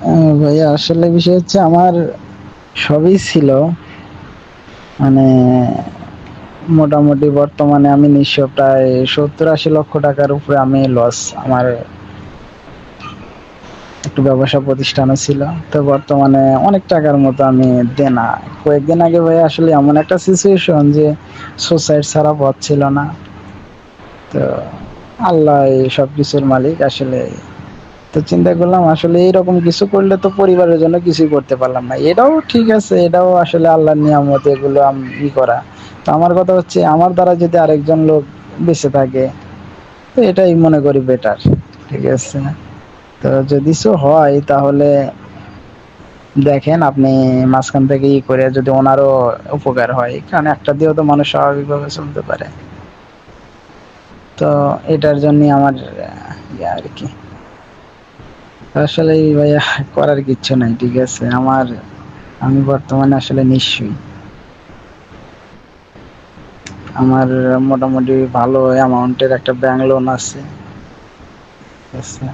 ভাইয়া আসলে বিষয় হচ্ছে আমার সবই ছিল, মানে মোটামুটি বর্তমানে আমি নিঃস্ব, প্রায় 70-80 লক্ষ টাকার উপরে আমি লস। আমার একটু ব্যবসা প্রতিষ্ঠানও ছিল, তো বর্তমানে অনেক টাকার মতো আমি দেনা। কয়েকদিন আগে ভাই আসলে এমন একটা সিচুয়েশন যে সুসাইড ছাড়া পথ ছিল না। তো আল্লাহ এই সবকিছুর মালিক আসলে। তো চিন্তা করলাম আসলে এইরকম কিছু করলে তো পরিবারের জন্য কিছুই করতে পারলাম না। এটাও ঠিক আছে, এটাও আসলে আল্লাহর নিয়ামত, এগুলো আমি করা। তো আমার কথা হচ্ছে আমার দ্বারা যদি আরেকজন লোক বেঁচে থাকে, তো এটাই মনে করি বেটার। ঠিক আছে, তো যদি সো হয় তাহলে দেখেন আপনি মাঝখান থেকে করে যদি ওনারও উপকার হয়, কারণ একটা দিয়েও তো মানুষ স্বাভাবিকভাবে চলতে পারে। তো এটার জন্য আমার ইয়ে আর কি, আসলে ভাইয়া করার কিচ্ছু নাই। ঠিক আছে, আমি বর্তমানে আসলে নিশ্চয়ই আমার মোটামুটি ভালো অ্যামাউন্টের একটা ব্যাংক লোন আছে। ঠিক আছে,